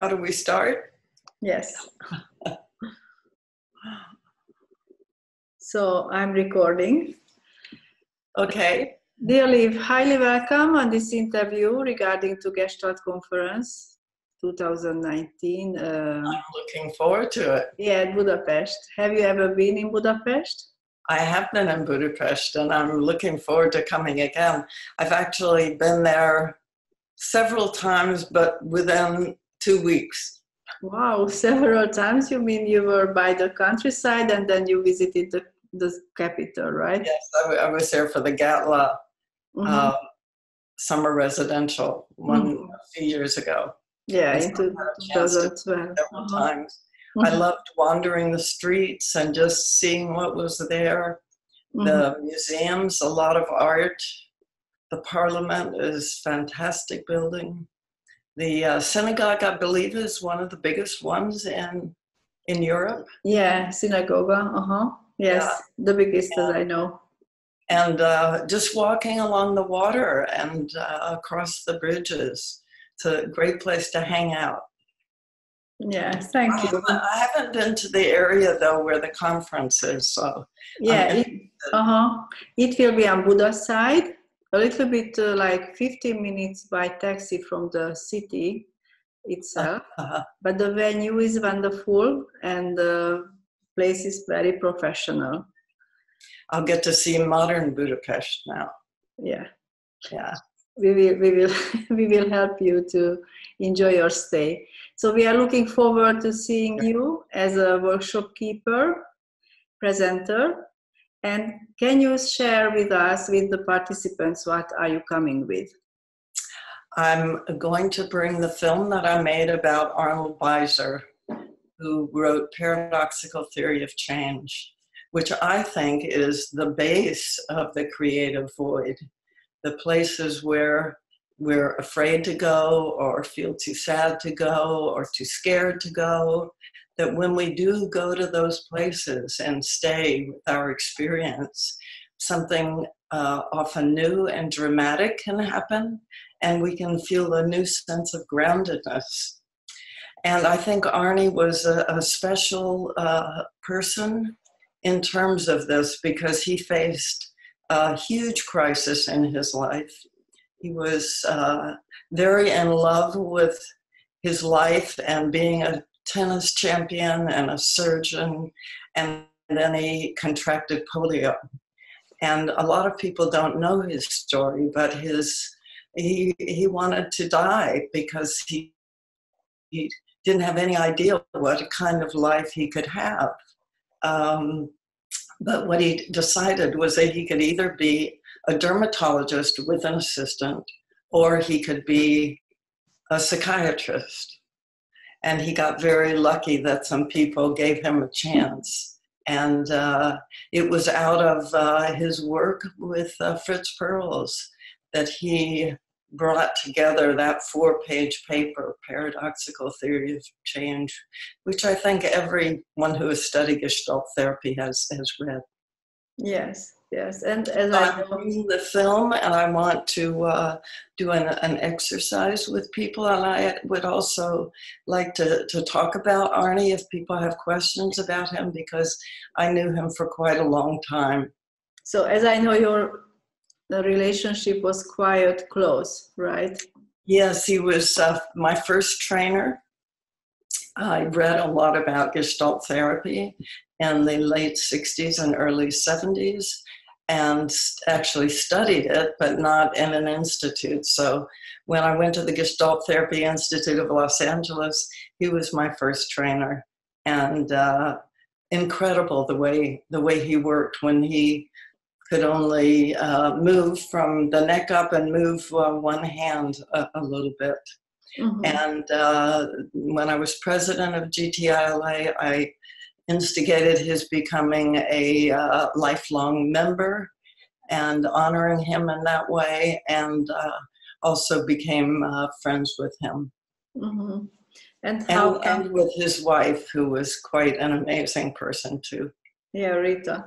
How do we start? Yes. So I'm recording. Okay. Dear Liv, highly welcome on this interview regarding to Gestalt Conference 2019. I'm looking forward to it. Yeah, Budapest. Have you ever been in Budapest? I have been in Budapest and I'm looking forward to coming again. I've actually been there several times, but within 2 weeks. Wow, several times. You mean you were by the countryside and then you visited the capital, right? Yes, I was there for the Gatla summer residential a few years ago. Yeah, and into 2012. Several times. I loved wandering the streets and just seeing what was there. The museums, a lot of art. The parliament is a fantastic building. The synagogue, I believe, is one of the biggest ones in Europe. Yeah, synagogue. Yes, yeah. The biggest as I know. And just walking along the water and across the bridges. It's a great place to hang out. Yeah, thank you. I haven't been to the area though where the conference is, so yeah, it will be on Buda side, a little bit like 15 minutes by taxi from the city itself. But the venue is wonderful and the place is very professional. I'll get to see modern Budapest now. Yeah. Yeah. We will help you to enjoy your stay. So we are looking forward to seeing you as a workshop keeper, presenter. And can you share with us, with the participants, what are you coming with? I'm going to bring the film that I made about Arnold Beiser, who wrote Paradoxical Theory of Change, which I think is the base of the creative void. The places where we're afraid to go or feel too sad to go or too scared to go, that when we do go to those places and stay with our experience, something often new and dramatic can happen, and we can feel a new sense of groundedness. And I think Arnie was a special person in terms of this because he faced a huge crisis in his life. He was very in love with his life and being a tennis champion and a surgeon, and then he contracted polio. And a lot of people don't know his story, but he wanted to die because he didn't have any idea what kind of life he could have. But what he decided was that he could either be a dermatologist with an assistant or he could be a psychiatrist. And he got very lucky that some people gave him a chance. And it was out of his work with Fritz Perls that he brought together that 4-page paper, Paradoxical Theory of Change, which I think everyone who has studied Gestalt therapy has read. Yes, yes. And as I'm reading the film and I want to do an exercise with people, and I would also like to talk about Arnie if people have questions about him, because I knew him for quite a long time. So as I know, the relationship was quite close, right? Yes, he was my first trainer. I read a lot about Gestalt therapy in the late 60s and early 70s and actually studied it, but not in an institute. So when I went to the Gestalt Therapy Institute of Los Angeles, he was my first trainer. And incredible the way he worked when he could only move from the neck up and move one hand a little bit. And when I was president of GTILA, I instigated his becoming a lifelong member and honoring him in that way, and also became friends with him. And with his wife, who was quite an amazing person too. Yeah, Rita.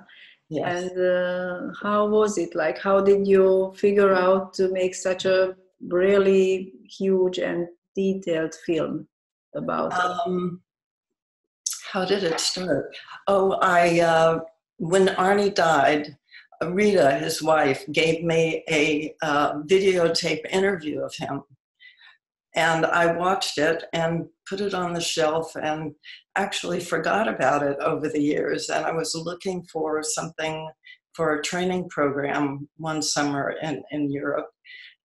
Yes. And how was it? Like, how did you figure out to make such a really huge and detailed film? about it? How did it start? Oh, when Arnie died, Rita, his wife, gave me a videotape interview of him. And I watched it and put it on the shelf and actually forgot about it over the years. And I was looking for something for a training program one summer in Europe.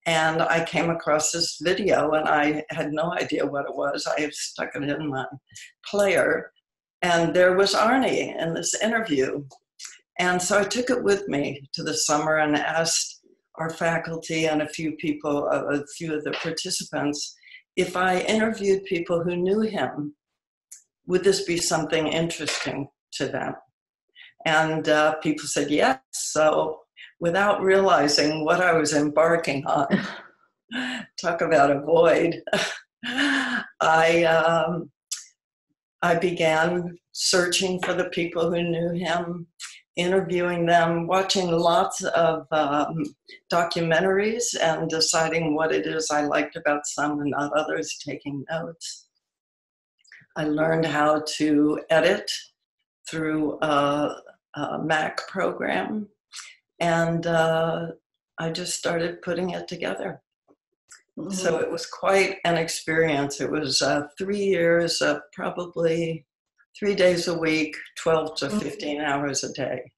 And I came across this video and I had no idea what it was. I had stuck it in my player. And there was Arnie in this interview. And so I took it with me to the summer and asked our faculty and a few of the participants, if I interviewed people who knew him, would this be something interesting to them? And people said yes. So without realizing what I was embarking on, talk about a void, I began searching for the people who knew him, interviewing them, watching lots of documentaries and deciding what it is I liked about some and not others, taking notes. I learned how to edit through a Mac program, and I just started putting it together. Mm-hmm. So it was quite an experience. It was 3 years, probably 3 days a week, 12 to 15 hours a day,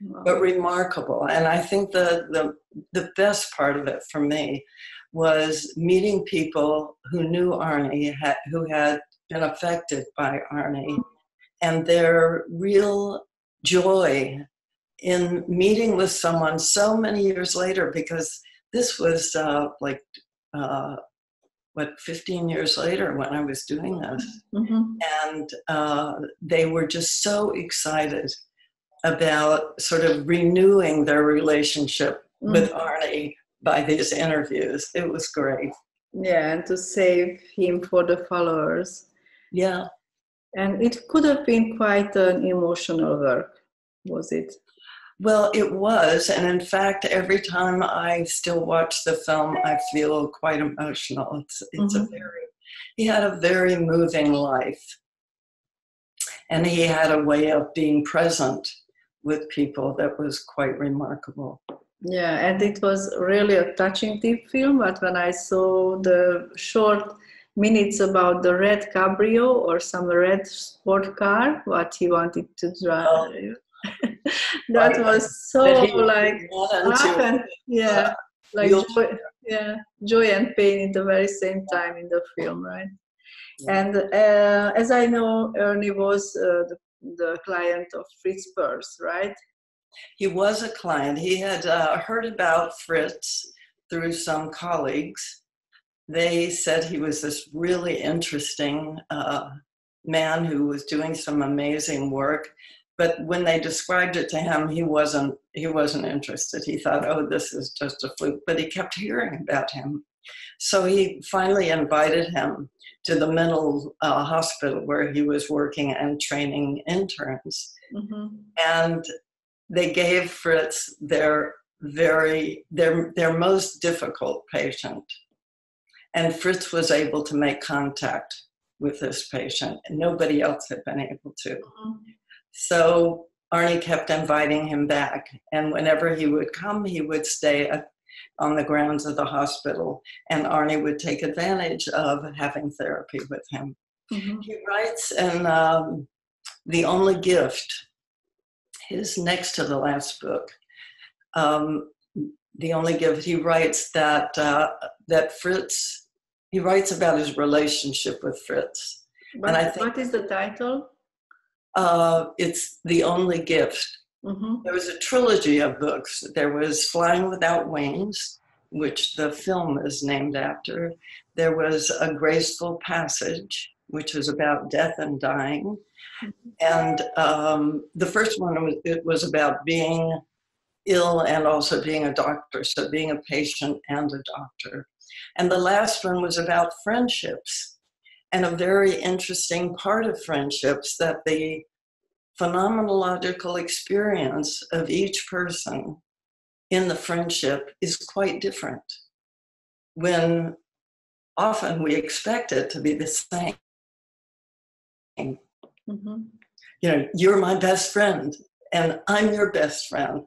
but remarkable. And I think the best part of it for me was meeting people who knew Arnie, who had been affected by Arnie, and their real joy in meeting with someone so many years later, because this was 15 years later when I was doing this. Mm-hmm. And they were just so excited about sort of renewing their relationship with Arnie by these interviews. It was great. Yeah, and to save him for the followers. Yeah. And it could have been quite an emotional work, was it? Well, it was. And in fact, every time I still watch the film, I feel quite emotional. It's he had a very moving life. And he had a way of being present with people that was quite remarkable. Yeah, and it was really a touching deep film. But when I saw the short minutes about the red cabrio or some red sport car, what he wanted to drive. Oh. That was so like joy and pain in the very same time in the film, right? Yeah. And as I know, Ernie was the client of Fritz Perls, right? He was a client. He had heard about Fritz through some colleagues. They said he was this really interesting man who was doing some amazing work. But when they described it to him, he wasn't interested. He thought, oh, this is just a fluke. But he kept hearing about him. So he finally invited him to the mental hospital where he was working and training interns. Mm-hmm. And they gave Fritz their most difficult patient. And Fritz was able to make contact with this patient, and nobody else had been able to. Mm-hmm. So Arnie kept inviting him back. And whenever he would come, he would stay on the grounds of the hospital. And Arnie would take advantage of having therapy with him. Mm-hmm. He writes in The Only Gift, his next to the last book, The Only Gift, he writes that Fritz, he writes about his relationship with Fritz. And I think, what is the title? It's The Only Gift. Mm-hmm. There was a trilogy of books. There was Flying Without Wings, which the film is named after. There was A Graceful Passage, which was about death and dying. And the first one, was about being ill and also being a doctor, so being a patient and a doctor. And the last one was about friendships. And a very interesting part of friendships, that the phenomenological experience of each person in the friendship is quite different, when often we expect it to be the same. Mm-hmm. You know, you're my best friend and I'm your best friend.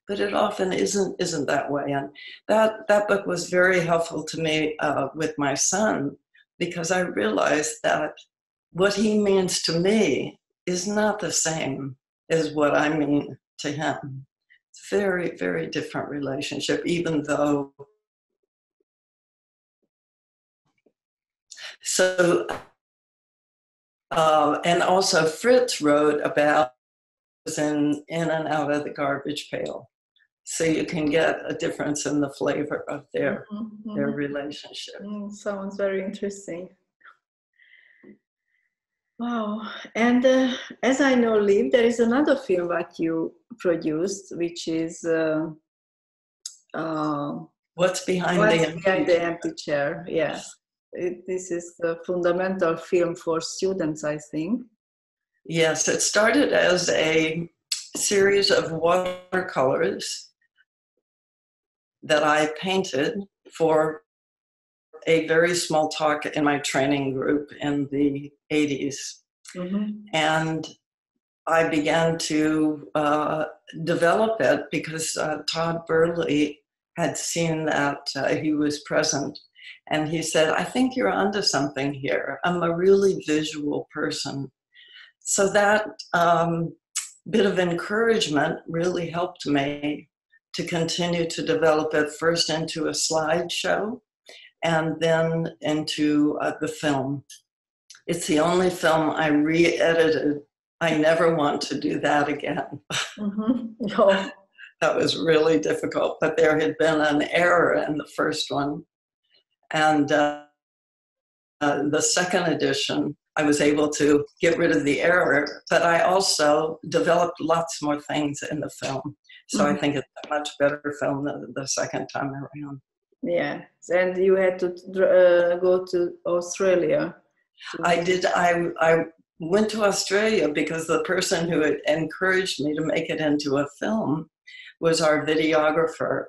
But it often isn't that way. And that book was very helpful to me with my son, because I realized that what he means to me is not the same as what I mean to him. It's a very, very different relationship, even though. So, and also Fritz wrote about in and out of the garbage pail. So you can get a difference in the flavor of their relationship. Sounds very interesting. Wow. And as I know, Liv, there is another film that you produced, which is What's Behind the Empty Chair. Yeah. This is the fundamental film for students, I think. Yes, it started as a series of watercolors that I painted for a very small talk in my training group in the 80s. Mm-hmm. And I began to develop it because Todd Burley had seen that he was present. And he said, I think you're onto something here. I'm a really visual person. So that bit of encouragement really helped me to continue to develop it, first into a slideshow and then into the film. It's the only film I re-edited. I never want to do that again. Mm-hmm. Oh. That was really difficult, but there had been an error in the first one. And the second edition, I was able to get rid of the error, but I also developed lots more things in the film. So I think it's a much better film than the second time around. Yeah, and you had to go to Australia. I did. I went to Australia because the person who had encouraged me to make it into a film was our videographer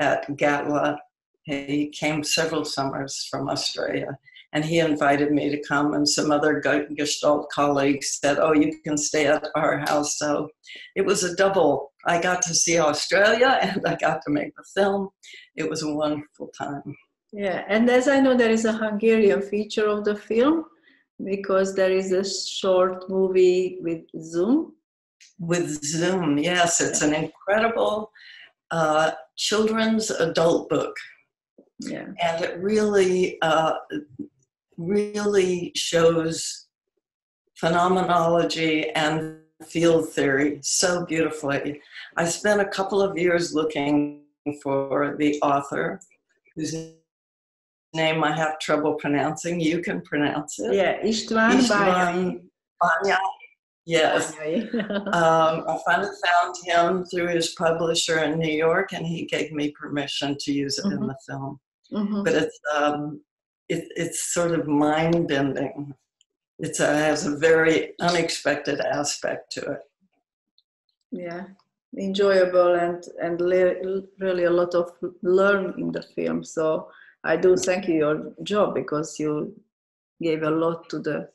at GATLA. He came several summers from Australia, and he invited me to come, and some other Gestalt colleagues said, oh, you can stay at our house. So it was a double. I got to see Australia and I got to make the film. It was a wonderful time. Yeah, and as I know, there is a Hungarian feature of the film, because there is a short movie with Zoom. With Zoom, yes. It's an incredible children's adult book. Yeah. And it really, really shows phenomenology and field theory so beautifully. I spent a couple of years looking for the author, whose name I have trouble pronouncing. You can pronounce it. Yeah, István Bányai. Yes. I finally found him through his publisher in New York, and he gave me permission to use it in the film. But it's sort of mind-bending. It has a very unexpected aspect to it. Yeah, enjoyable and really a lot of learn in the film. So I do thank you your job, because you gave a lot to the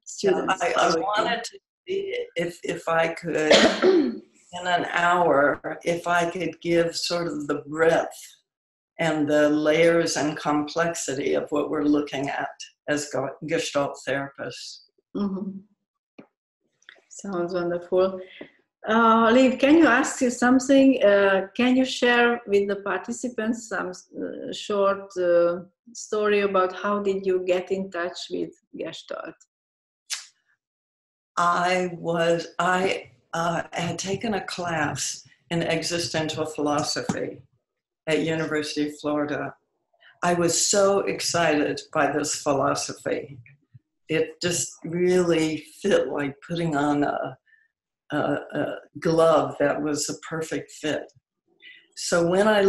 students. Yeah, I wanted to see if I could, in an hour, if I could give sort of the breadth and the layers and complexity of what we're looking at as Gestalt therapists. Sounds wonderful. Liv, can you ask you something? Can you share with the participants some short story about how did you get in touch with Gestalt? I had taken a class in existential philosophy at University of Florida. I was so excited by this philosophy. It just really fit like putting on a glove that was a perfect fit. So when I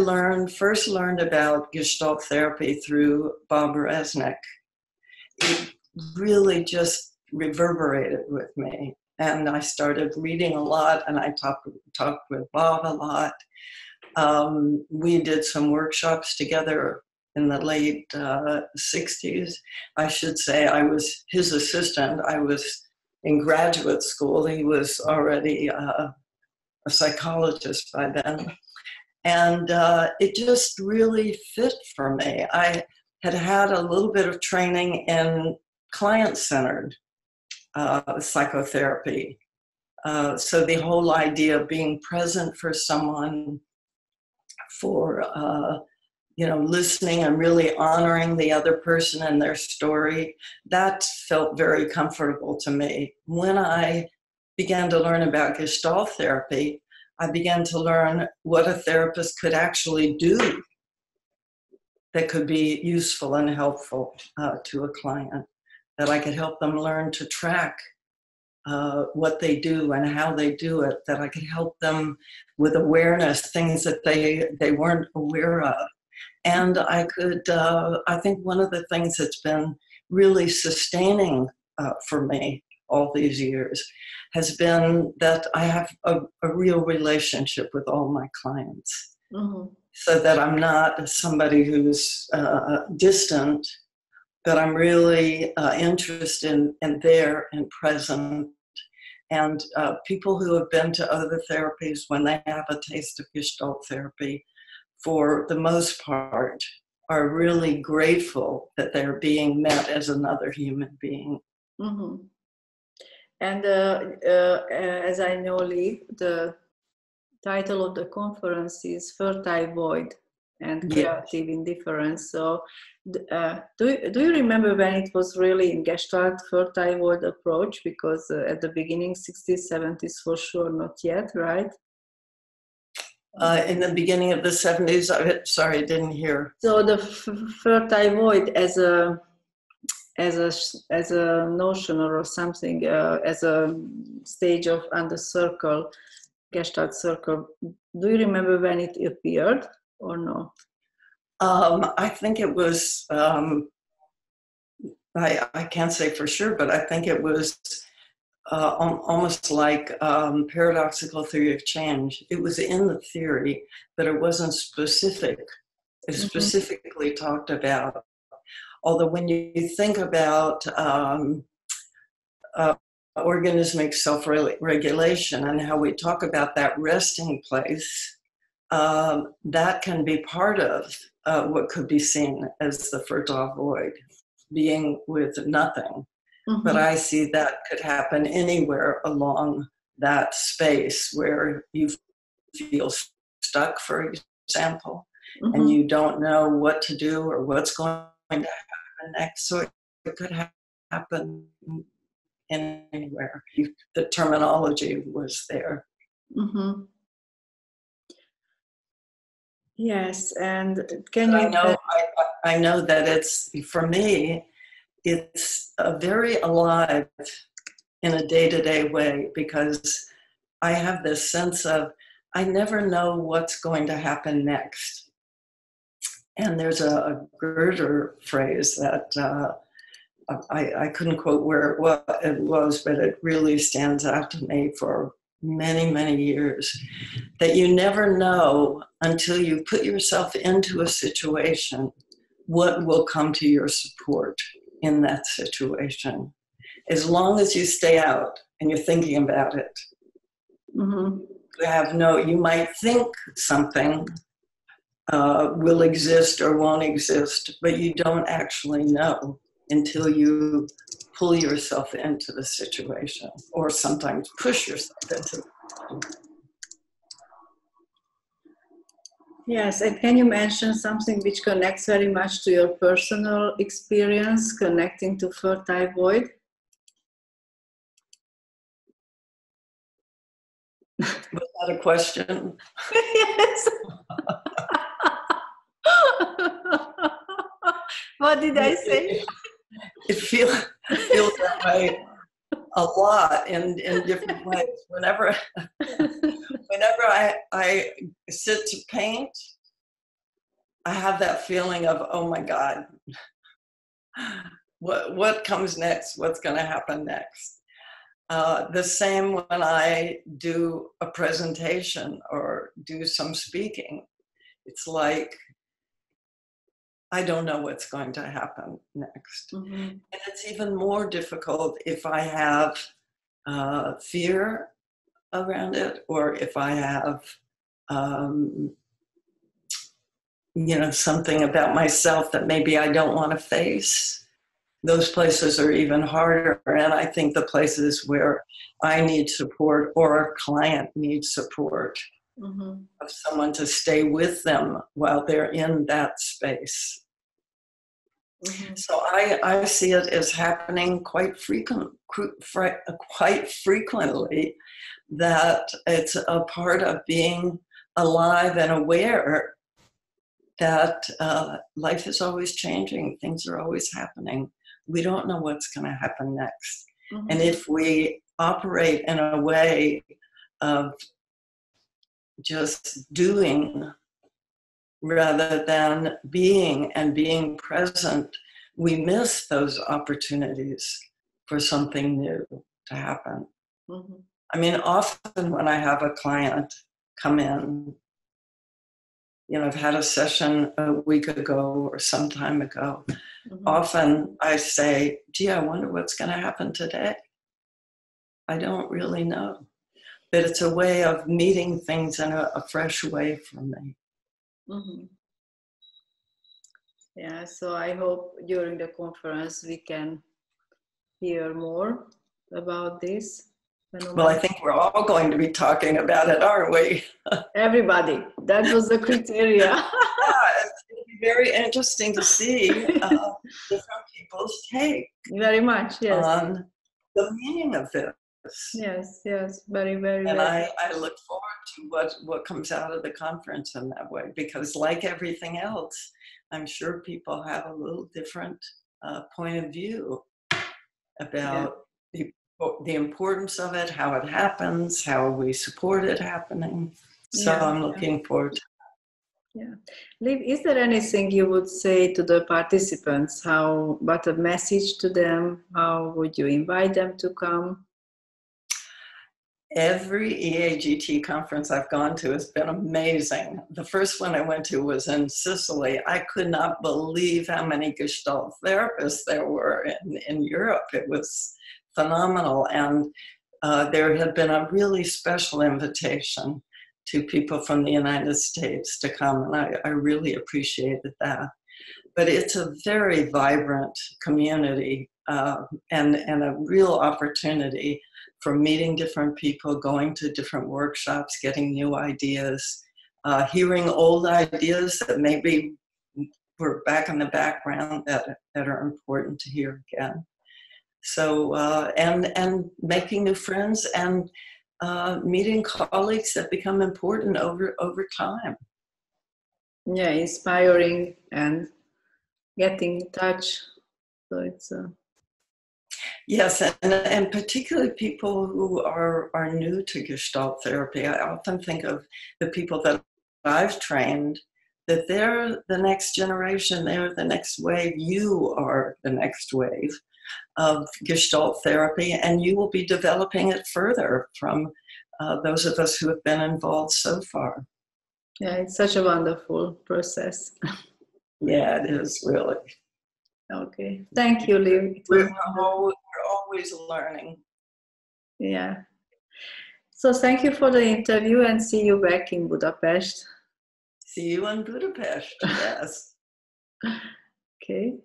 first learned about Gestalt therapy through Bob Resnick, it really just reverberated with me. And I started reading a lot, and I talked with Bob a lot. We did some workshops together in the late 60s. I should say I was his assistant. I was in graduate school. He was already a psychologist by then. And it just really fit for me. I had had a little bit of training in client-centered psychotherapy. So the whole idea of being present for someone, for listening and really honoring the other person and their story, that felt very comfortable to me. When I began to learn about Gestalt therapy, I began to learn what a therapist could actually do that could be useful and helpful to a client, that I could help them learn to track what they do and how they do it, that I could help them with awareness, things that they weren't aware of. And I could, I think one of the things that's been really sustaining for me all these years has been that I have a real relationship with all my clients. Mm-hmm. So that I'm not somebody who's distant, but I'm really interested and there and present. And people who have been to other therapies, when they have a taste of Gestalt therapy, for the most part, are really grateful that they're being met as another human being. Mm-hmm. And as I know, Liv, the title of the conference is Fertile Void and Creative Indifference. So do you remember when it was really in Gestalt Fertile Void approach? Because at the beginning, 60s, 70s, for sure, not yet, right? In the beginning of the 70s, sorry, I didn't hear. So the Fertile Void as a notion or something, as a stage of under circle, Gestalt circle. Do you remember when it appeared or no? I think it was, I can't say for sure, but I think it was almost like paradoxical theory of change. It was in the theory, but it wasn't specifically talked about. Although when you think about organismic self-regulation and how we talk about that resting place, that can be part of what could be seen as the fertile void, being with nothing. Mm-hmm. But I see that could happen anywhere along that space where you feel stuck, for example, mm-hmm. and you don't know what to do or what's going to happen next. So it could happen anywhere. The terminology was there. Mm-hmm. Yes, and I know that it's, for me, it's very alive in a day-to-day way, because I have this sense of I never know what's going to happen next. And there's a Goethe phrase that I couldn't quote where it was, but it really stands out to me for many, many years, that you never know until you put yourself into a situation what will come to your support in that situation. As long as you stay out and you're thinking about it, mm-hmm. You might think something will exist or won't exist, but you don't actually know until you pull yourself into the situation, or sometimes push yourself into it. Yes, and can you mention something which connects very much to your personal experience connecting to fertile void? Was that a question? Yes. What did I say? It feels that way a lot in different ways. Whenever I sit to paint, I have that feeling of, oh my God, what comes next? What's going to happen next? The same when I do a presentation or do some speaking. It's like I don't know what's going to happen next. Mm-hmm. And it's even more difficult if I have fear around it, or if I have, something about myself that maybe I don't want to face. Those places are even harder. And I think the places where I need support or a client needs support Mm-hmm. of someone to stay with them while they're in that space. Mm-hmm. So I see it as happening quite frequently, that it's a part of being alive and aware that life is always changing, things are always happening. We don't know what's going to happen next. Mm-hmm. And if we operate in a way of just doing rather than being and being present, we miss those opportunities for something new to happen. Mm-hmm. I mean, often when I have a client come in, I've had a session a week ago or some time ago. Mm-hmm. Often I say, gee, I wonder what's going to happen today. I don't really know. But it's a way of meeting things in a fresh way for me. Mm-hmm. Yeah, so I hope during the conference we can hear more about this phenomenon. Well, I think we're all going to be talking about it, aren't we? Everybody. That was the criteria. Yeah, it's going to be very interesting to see different people's take Very much, yes. on the meaning of this. Yes, very, very. And very. I look forward to what comes out of the conference in that way, because like everything else, I'm sure people have a little different point of view about the importance of it, how it happens, how we support it happening. So I'm looking forward to that. Yeah. Liv, is there anything you would say to the participants? What a message to them? How would you invite them to come? Every EAGT conference I've gone to has been amazing. The first one I went to was in Sicily. I could not believe how many Gestalt therapists there were in Europe. It was phenomenal. And there had been a really special invitation to people from the United States to come, and I really appreciated that. But it's a very vibrant community and a real opportunity for meeting different people, going to different workshops, getting new ideas, hearing old ideas that maybe were back in the background that are important to hear again. So, and making new friends and meeting colleagues that become important over time. Yeah, inspiring and getting in touch. So it's Yes, and particularly people who are new to Gestalt therapy. I often think of the people that I've trained, that they're the next generation, they're the next wave, you are the next wave of Gestalt therapy, and you will be developing it further from those of us who have been involved so far. Yeah, it's such a wonderful process. Yeah, it is really. Okay, thank you, Liv. We're always learning. Yeah. So thank you for the interview and see you back in Budapest. See you in Budapest, yes. Okay.